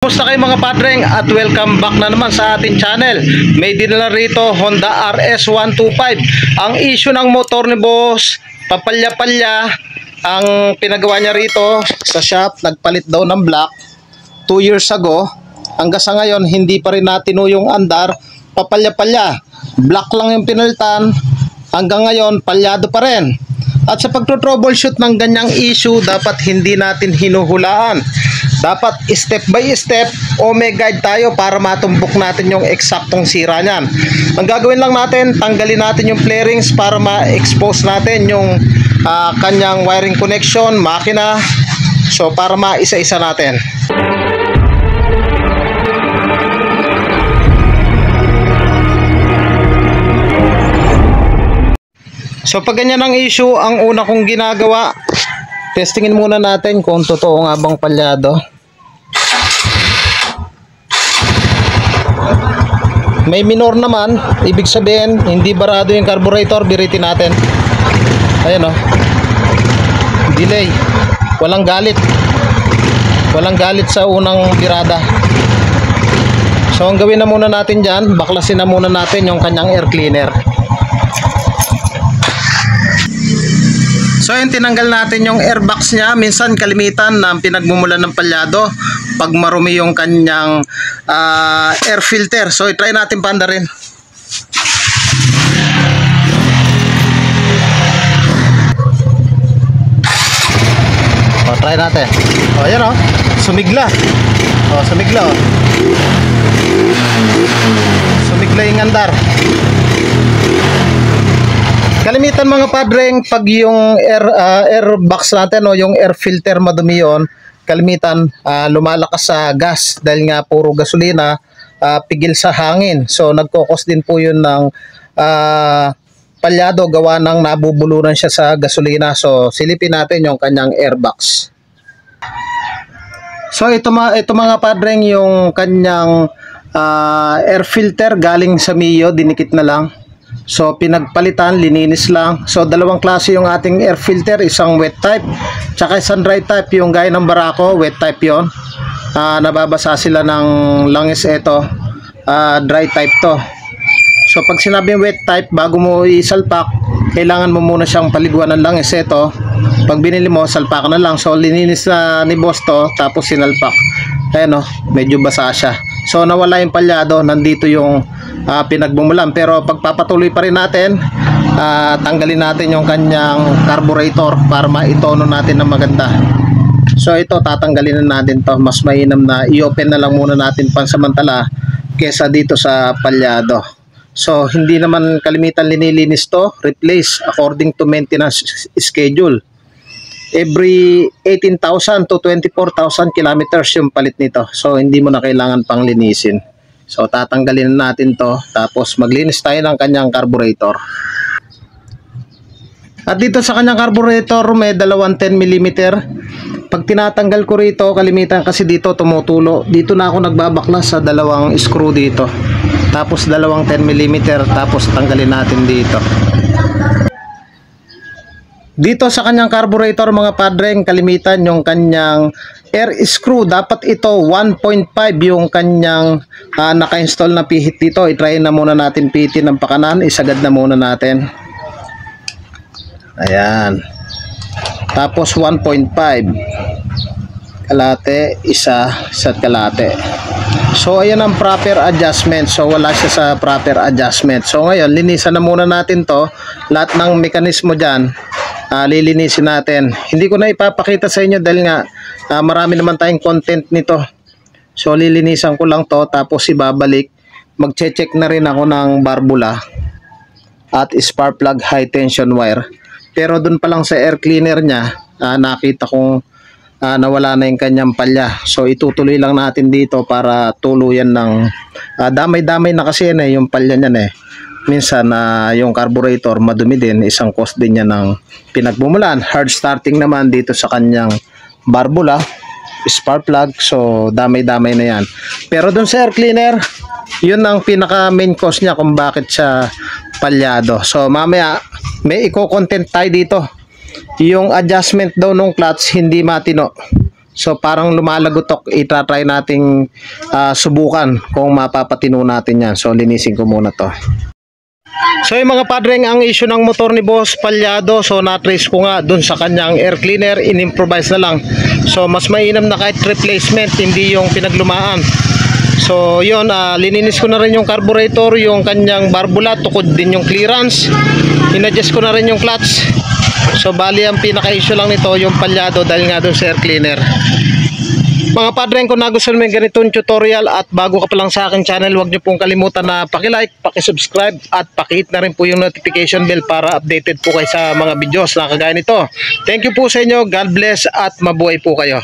Kumusta kayo mga padreng at welcome back na naman sa ating channel. May dinala rito Honda RS125. Ang issue ng motor ni boss, papalya-palya. Ang pinagawa niya rito sa shop, nagpalit daw ng block 2 years ago. Hanggang sa ngayon hindi pa rin natino yung andar, papalya-palya. Block lang yung pinalitan, hanggang ngayon palyado pa rin. At sa pagto-troubleshoot ng ganyang issue, dapat hindi natin hinuhulaan. Dapat step by step o may guide tayo para matumbok natin yung eksaktong sira niyan. Ang gagawin lang natin, tanggalin natin yung flarings para ma-expose natin yung kanyang wiring connection, makina. So para maisa-isa natin. So pag ganyan ang issue, ang una kong ginagawa, testingin muna natin kung totoo nga bang palyado. May minor naman, ibig sabihin hindi barado yung carburetor, biritin natin. Ayan o, delay, walang galit sa unang birada. So ang gawin na muna natin dyan, baklasin na muna natin yung kanyang air cleaner. So yun, tinanggal natin yung airbox niya. Minsan kalimitan na pinagmumulan ng palyado pag marumi yung kanyang air filter. So i-try natin panda rin. O, try natin. O yan o, sumigla. O sumigla o. Sumigla yung andar. Kalimitan mga padreng, pag yung air box natin o yung air filter madumi yun, kalimitan lumalakas sa gas dahil nga puro gasolina, pigil sa hangin. So nagkokos din po yun ng palyado gawa ng nabubulunan siya sa gasolina. So silipin natin yung kanyang air box. So ito mga padreng, yung kanyang air filter galing sa Mio, dinikit na lang. So pinagpalitan, lininis lang. So dalawang klase yung ating air filter, isang wet type tsaka isang dry type. Yung gaya ng Barako, wet type yon. Nababasa sila ng langis. Ito dry type to. So pag sinabing wet type, bago mo isalpak, kailangan mo muna siyang paliguan ng langis. Ito, pag binili mo, salpak na lang. So lininis na ni boss to, tapos sinalpak. Ayan o, medyo basa siya. So nawala yung palyado, nandito yung pinagbumulan. Pero pagpapatuloy pa rin natin, tanggalin natin yung kanyang carburetor para maitono natin ng maganda. So ito, tatanggalin na natin to. Mas mainam na i-open na lang muna natin pansamantala kesa dito sa palyado. So hindi naman kalimitan linilinis to, replace according to maintenance schedule. Every 18,000 to 24,000 kilometers yung palit nito. So hindi mo na kailangan pang linisin. So tatanggalin natin to, tapos maglinis tayo ng kanyang carburetor. At dito sa kanyang carburetor may dalawang 10mm. Pag tinatanggal ko rito, kalimitan kasi dito tumutulo. Dito na ako nagbabaklas sa dalawang screw dito. Tapos dalawang 10mm, tapos tanggalin natin dito. Dito sa kanyang carburetor mga padreng, kalimitan yung kanyang air screw. Dapat ito 1.5 yung kanyang naka-install na pihit dito. I-try na muna natin pihitin ng pakanan. Isagad na muna natin. Ayan. Tapos 1.5. Kalate, isa't kalate. So ayan ang proper adjustment. So wala siya sa proper adjustment. So ngayon, linisan na muna natin to. Lahat ng mekanismo dyan, lilinisin natin. Hindi ko na ipapakita sa inyo dahil nga marami naman tayong content nito. So lilinisan ko lang to, tapos ibabalik. Magche-check na rin ako ng barbula at spark plug high tension wire. Pero dun pa lang sa air cleaner niya, nakita kong nawala na yung kanyang palya. So itutuloy lang natin dito para tuluyan ng damay-damay na kasi yan yung palya niyan Minsan yung carburetor madumi din, isang cause din niya ng pinagbumulan. Hard starting naman dito sa kanyang barbula, spark plug. So damay-damay na yan. Pero dun sa air cleaner, yun ang pinaka main cause niya kung bakit siya palyado. So mamaya may i-content tayo dito. Yung adjustment daw nung clutch hindi matino. So parang lumalagotok, itatry nating subukan kung mapapatino natin yan. So linisin ko muna to. So yung mga padreng, ang issue ng motor ni Boss Palyado, so na-trace ko nga dun sa kanyang air cleaner, in-improvise na lang. So mas mainam na kahit replacement, hindi yung pinaglumaan. So yun, lininis ko na rin yung carburetor, yung kanyang barbula, tukod din yung clearance. In-adjust ko na rin yung clutch. So bali ang pinaka-issue lang nito yung Palyado dahil nga dun sa air cleaner. Mga padreng, kung nagustuhan mo yung ganitong tutorial at bago ka pa lang sa aking channel, huwag niyo pong kalimutan na paki-like, paki-subscribe at paki-hit na rin po yung notification bell para updated po kayo sa mga videos na kagaya nito. Thank you po sa inyo, God bless at mabuhay po kayo.